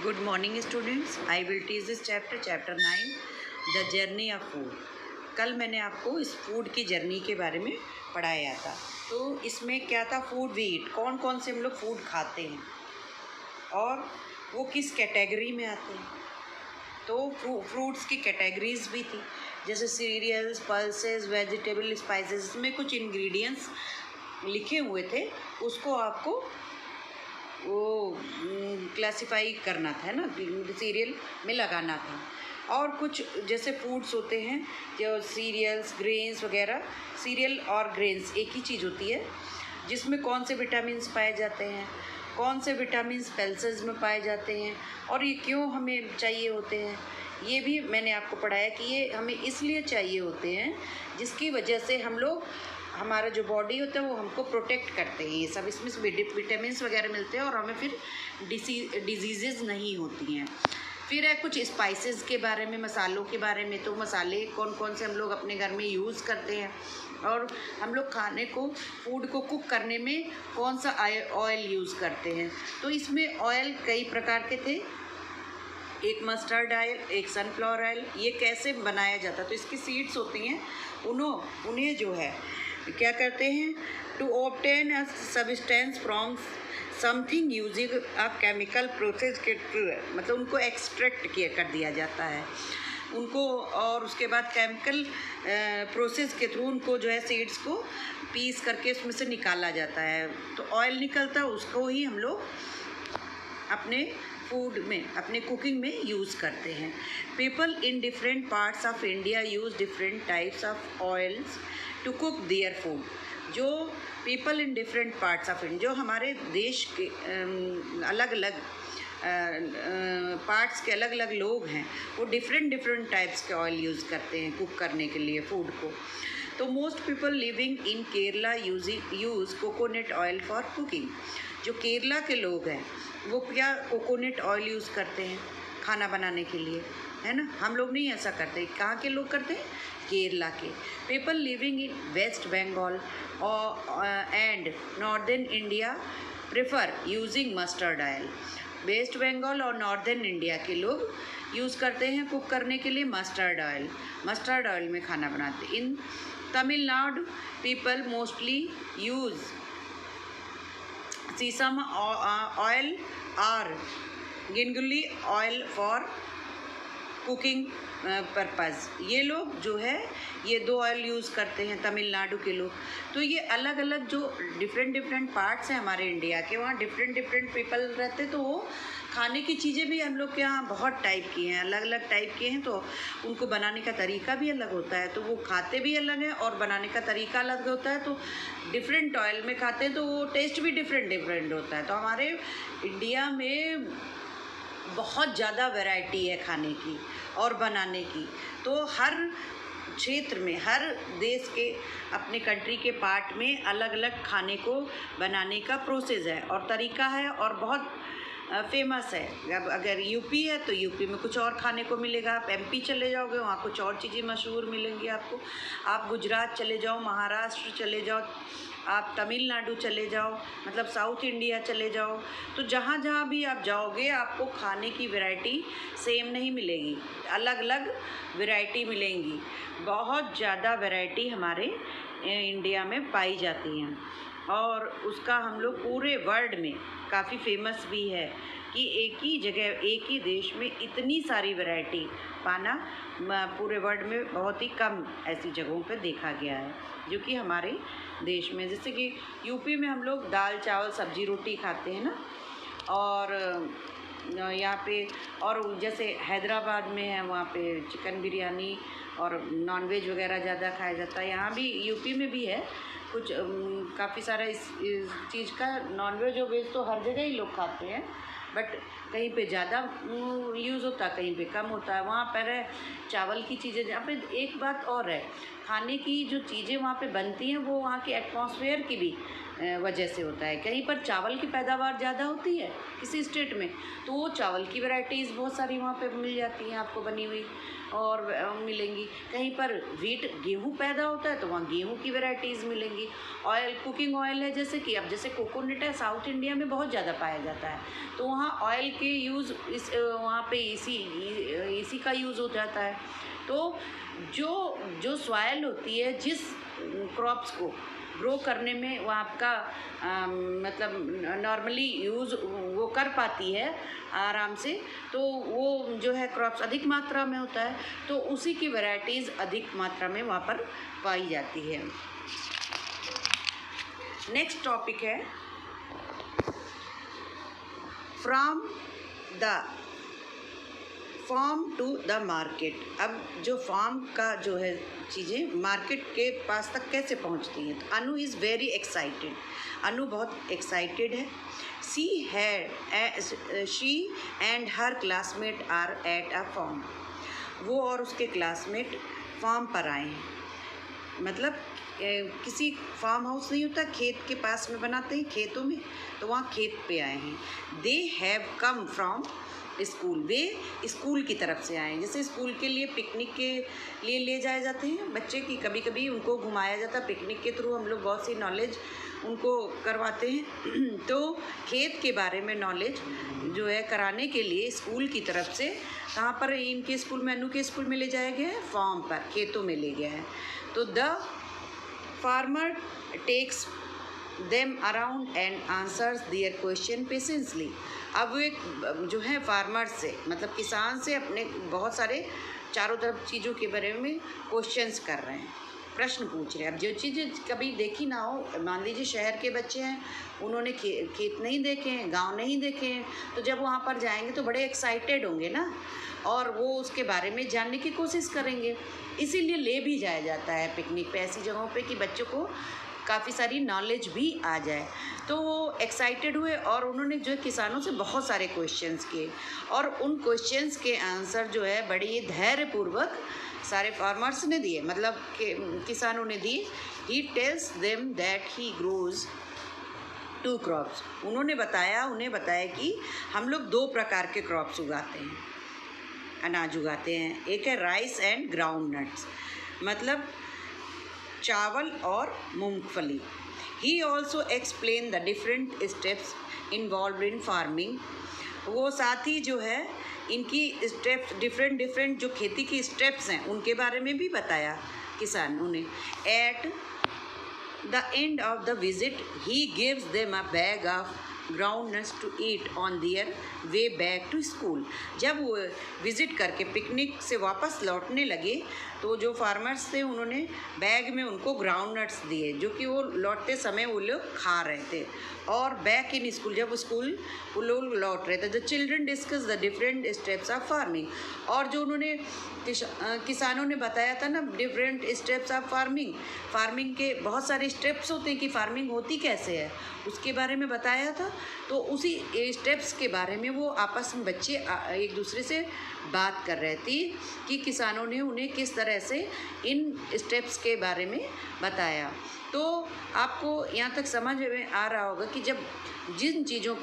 Good morning students. I will teach this chapter 9 the journey of food. कल मैंने आपको इस फूड की जर्नी के बारे में पढ़ाया था। तो इसमें क्या था, फूड वी ईट, कौन कौन से हम लोग फूड खाते हैं और वो किस कैटेगरी में आते हैं। तो फ्रूट्स की कैटेगरीज भी थी, जैसे सीरियल्स, पल्सेस, वेजिटेबल, स्पाइसेस। इसमें कुछ इंग्रेडिएंट्स लिखे हुए थे, उसको आपको वो क्लासिफाई करना था ना, सीरियल में लगाना था। और कुछ जैसे फूड्स होते हैं जो सीरियल्स, ग्रेन्स वगैरह। सीरियल और ग्रेन्स एक ही चीज़ होती है, जिसमें कौन से विटामिन्स पाए जाते हैं, कौन से विटामिन्स पल्सेस में पाए जाते हैं और ये क्यों हमें चाहिए होते हैं। ये भी मैंने आपको पढ़ाया कि ये हमें इसलिए चाहिए होते हैं जिसकी वजह से हम लोग, हमारा जो बॉडी होता है वो हमको प्रोटेक्ट करते हैं। ये सब इसमें विटामिन्स वगैरह मिलते हैं और हमें फिर डिजीज़ नहीं होती हैं। फिर है कुछ स्पाइसेस के बारे में, मसालों के बारे में। तो मसाले कौन कौन से हम लोग अपने घर में यूज़ करते हैं और हम लोग खाने को, फूड को कुक करने में कौन सा ऑयल यूज़ करते हैं। तो इसमें ऑयल कई प्रकार के थे, एक मस्टर्ड ऑयल, एक सनफ्लावर ऑयल। ये कैसे बनाया जाता है, तो इसकी सीड्स होती हैं, उन्हें जो है क्या करते हैं, to obtain a substance from something using a chemical process के थ्रू, मतलब उनको एक्सट्रैक्ट कर दिया जाता है उनको, और उसके बाद केमिकल प्रोसेस के थ्रू उनको जो है सीड्स को पीस करके उसमें से निकाला जाता है। तो ऑयल निकलता है, उसको ही हम लोग अपने फूड में, अपने कुकिंग में यूज़ करते हैं। People in different parts of India use different types of oils to cook their food. जो people in different parts of India, जो हमारे देश के अलग अलग पार्ट्स के अलग अलग लोग हैं, वो डिफरेंट टाइप्स के ऑयल यूज़ करते हैं कुक करने के लिए फूड को। तो most people living in Kerala use coconut oil for cooking. जो केरला के लोग हैं वो क्या कोकोनट ऑयल यूज़ करते हैं खाना बनाने के लिए, है ना। हम लोग नहीं ऐसा करते। कहाँ के लोग करते हैं, केरला के। People living in West Bengal and northern India prefer using mustard oil. West Bengal और नॉर्दर्न इंडिया के लोग यूज़ करते हैं कुक करने के लिए मस्टर्ड ऑयल। मस्टर्ड ऑयल में खाना बनाते हैं। In Tamil Nadu people mostly use sesame oil और gingelly oil for cooking purpose. ये लोग जो है ये दो ऑयल यूज़ करते हैं तमिलनाडु के लोग। तो ये अलग अलग जो डिफरेंट पार्ट्स हैं हमारे इंडिया के, वहाँ डिफरेंट पीपल रहते, तो वो खाने की चीज़ें भी हम लोग के यहाँ बहुत टाइप की हैं, अलग अलग टाइप के हैं। तो उनको बनाने का तरीका भी अलग होता है, तो वो खाते भी अलग हैं और बनाने का तरीका अलग होता है। तो डिफरेंट ऑयल में खाते हैं तो वो टेस्ट भी डिफरेंट होता है। तो हमारे इंडिया में बहुत ज़्यादा वैरायटी है खाने की और बनाने की। तो हर क्षेत्र में, हर देश के, अपने कंट्री के पार्ट में अलग अलग खाने को बनाने का प्रोसेस है और तरीका है और बहुत फेमस है। अब अगर यूपी है तो यूपी में कुछ और खाने को मिलेगा, आप एमपी चले जाओगे वहाँ कुछ और चीज़ें मशहूर मिलेंगी आपको। आप गुजरात चले जाओ, महाराष्ट्र चले जाओ, आप तमिलनाडु चले जाओ, मतलब साउथ इंडिया चले जाओ, तो जहाँ जहाँ भी आप जाओगे आपको खाने की वैरायटी सेम नहीं मिलेगी, अलग अलग वैरायटी मिलेंगी। बहुत ज़्यादा वैरायटी हमारे इंडिया में पाई जाती हैं और उसका हम लोग पूरे वर्ल्ड में काफ़ी फेमस भी है कि एक ही जगह, एक ही देश में इतनी सारी वैरायटी पाना पूरे वर्ल्ड में बहुत ही कम ऐसी जगहों पर देखा गया है, जो कि हमारे देश में। जैसे कि यूपी में हम लोग दाल चावल सब्जी रोटी खाते हैं ना, और यहाँ पे, और जैसे हैदराबाद में है वहाँ पे चिकन बिरयानी और नॉनवेज वगैरह ज़्यादा खाया जाता है। यहाँ भी यूपी में भी है कुछ काफ़ी सारा इस चीज़ का, नॉनवेज और वेज तो हर जगह ही लोग खाते हैं, बट कहीं पे ज़्यादा यूज़ होता है, कहीं पे कम होता है। वहाँ पर है चावल की चीज़ें। जहाँ पे एक बात और है, खाने की जो चीज़ें वहाँ पे बनती हैं वो वहाँ के एटमॉस्फेयर की भी वजह से होता है। कहीं पर चावल की पैदावार ज़्यादा होती है किसी स्टेट में, तो वो चावल की वैरायटीज़ बहुत सारी वहाँ पे मिल जाती हैं आपको बनी हुई और मिलेंगी। कहीं पर व्हीट गेहूँ पैदा होता है तो वहाँ गेहूँ की वैरायटीज़ मिलेंगी। ऑयल, कुकिंग ऑयल है, जैसे कि अब जैसे कोकोनट है साउथ इंडिया में बहुत ज़्यादा पाया जाता है, तो वहाँ ऑयल के यूज़ इस वहाँ पे इसी का यूज़ हो जाता है। तो जो सॉइल होती है जिस क्रॉप्स को ग्रो करने में वो आपका मतलब नॉर्मली यूज़ वो कर पाती है आराम से, तो वो जो है क्रॉप्स अधिक मात्रा में होता है, तो उसी की वैरायटीज़ अधिक मात्रा में वहाँ पर पाई जाती है। नेक्स्ट टॉपिक है from the farm to the market. अब जो फार्म का जो है चीज़ें मार्केट के पास तक कैसे पहुंचती हैं, तो Anu is very excited. Anu बहुत एक्साइटेड है। She and her classmate are at a farm. वो और उसके क्लासमेट फार्म पर आए हैं, मतलब किसी फार्म हाउस नहीं होता, खेत के पास में बनाते हैं खेतों में, तो वहाँ खेत पे आए हैं। They have come from school. Way school की तरफ से आए हैं। जैसे स्कूल के लिए पिकनिक के लिए ले जाए जाते हैं बच्चे की, कभी कभी उनको घुमाया जाता है पिकनिक के थ्रू, हम लोग बहुत सी नॉलेज उनको करवाते हैं। तो खेत के बारे में नॉलेज जो है कराने के लिए स्कूल की तरफ से कहाँ पर इनके स्कूल में, अनु के स्कूल में ले जाया गया है, फार्म पर, खेतों में ले गया है। तो the farmer takes them around and answers their question patiently. अब एक जो है फार्मर से मतलब किसान से अपने बहुत सारे चारों तरफ चीज़ों के बारे में क्वेश्चंस कर रहे हैं, प्रश्न पूछ रहे हैं। अब जो चीज़ें कभी देखी ना हो, मान लीजिए शहर के बच्चे हैं, उन्होंने खेत नहीं देखे हैं, गांव नहीं देखे हैं, तो जब वहाँ पर जाएंगे तो बड़े एक्साइटेड होंगे ना, और वो उसके बारे में जानने की कोशिश करेंगे। इसीलिए ले भी जाया जाता है पिकनिक पे ऐसी जगहों पे कि बच्चों को काफ़ी सारी नॉलेज भी आ जाए। तो वो एक्साइटेड हुए और उन्होंने जो किसानों से बहुत सारे क्वेश्चंस किए, और उन क्वेश्चंस के आंसर जो है बड़ी ही धैर्यपूर्वक सारे फार्मर्स ने दिए, मतलब किसानों ने दिए। He tells them that he grows 2 crops. उन्हें बताया कि हम लोग 2 प्रकार के क्रॉप्स उगाते हैं, अनाज उगाते हैं। एक है राइस एंड ग्राउंड नट्स, मतलब चावल और मूंगफली। He also explain the different steps involve in farming. वो साथ ही जो है इनकी स्टेप्स डिफरेंट जो खेती की स्टेप्स हैं उनके बारे में भी बताया किसानों ने। At the end of the visit he gives them a bag of ground nuts to eat on their way back to school. जब वो विज़िट करके पिकनिक से वापस लौटने लगे तो जो फार्मर्स थे उन्होंने बैग में उनको ग्राउंड नट्स दिए, जो कि वो लौटते समय वो लोग खा रहे थे। और बैक इन स्कूल, जब स्कूल वो लोग लौट रहे थे, the children discuss the different steps of farming. और जो उन्होंने किसानों ने बताया था ना डिफरेंट स्टेप्स ऑफ फार्मिंग के बहुत सारे स्टेप्स होते हैं कि फार्मिंग होती कैसे है, उसके बारे में बताया था। तो उसी स्टेप्स के बारे में वो आपस में बच्चे एक दूसरे से बात कर रहे थे कि किसानों ने उन्हें किस तरह से इन स्टेप्स के बारे में बताया। तो आपको यहाँ तक समझ में आ रहा होगा कि जब जिन चीज़ों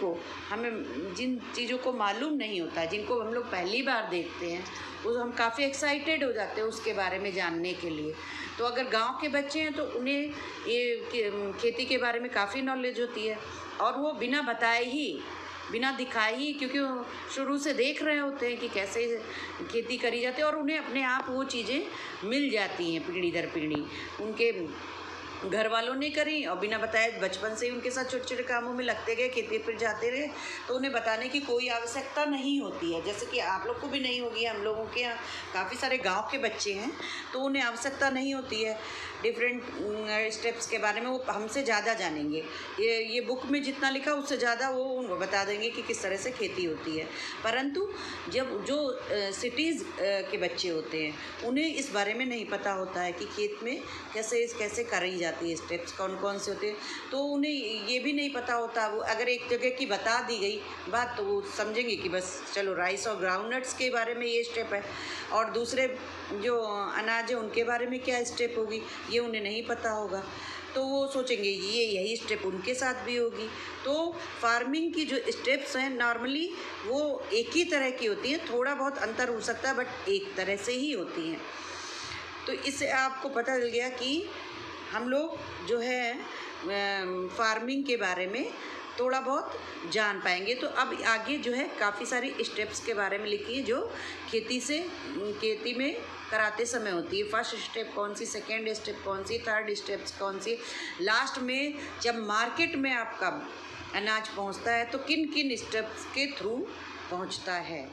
को मालूम नहीं होता, जिनको हम लोग पहली बार देखते हैं, वो हम काफ़ी एक्साइटेड हो जाते हैं उसके बारे में जानने के लिए। तो अगर गांव के बच्चे हैं तो उन्हें ये खेती के बारे में काफ़ी नॉलेज होती है, और वो बिना बताए ही, बिना दिखाए ही, क्योंकि वो शुरू से देख रहे होते हैं कि कैसे खेती करी जाती है, और उन्हें अपने आप वो चीज़ें मिल जाती हैं पीढ़ी दर पीढ़ी। उनके घर वालों ने करी और बिना बताए बचपन से ही उनके साथ छोटे छोटे कामों में लगते गए, खेती पर जाते रहे, तो उन्हें बताने की कोई आवश्यकता नहीं होती है। जैसे कि आप लोग को भी नहीं होगी, हम लोगों के यहाँ काफ़ी सारे गांव के बच्चे हैं तो उन्हें आवश्यकता नहीं होती है डिफरेंट स्टेप्स के बारे में, वो हमसे ज़्यादा जानेंगे। ये बुक में जितना लिखा उससे ज़्यादा वो उनको बता देंगे कि किस तरह से खेती होती है। परंतु जब जो सिटीज़ के बच्चे होते हैं उन्हें इस बारे में नहीं पता होता है कि खेत में कैसे करी जाती है स्टेप्स कौन कौन से होते हैं, तो उन्हें ये भी नहीं पता होता। वो अगर एक जगह की बता दी गई बात तो वो समझेंगे कि बस चलो राइस और ग्राउंडनट्स के बारे में ये स्टेप है, और दूसरे जो अनाज है उनके बारे में क्या स्टेप होगी ये उन्हें नहीं पता होगा, तो वो सोचेंगे ये यही स्टेप उनके साथ भी होगी। तो फार्मिंग की जो स्टेप्स हैं नॉर्मली वो एक ही तरह की होती हैं, थोड़ा बहुत अंतर हो सकता है बट एक तरह से ही होती हैं। तो इससे आपको पता चल गया कि हम लोग जो है फार्मिंग के बारे में थोड़ा बहुत जान पाएंगे। तो अब आगे जो है काफ़ी सारी स्टेप्स के बारे में लिखी है जो खेती में कराते समय होती है। फर्स्ट स्टेप कौन सी, सेकेंड स्टेप कौन सी, थर्ड स्टेप्स कौन सी, लास्ट में जब मार्केट में आपका अनाज पहुंचता है तो किन किन स्टेप्स के थ्रू पहुंचता है।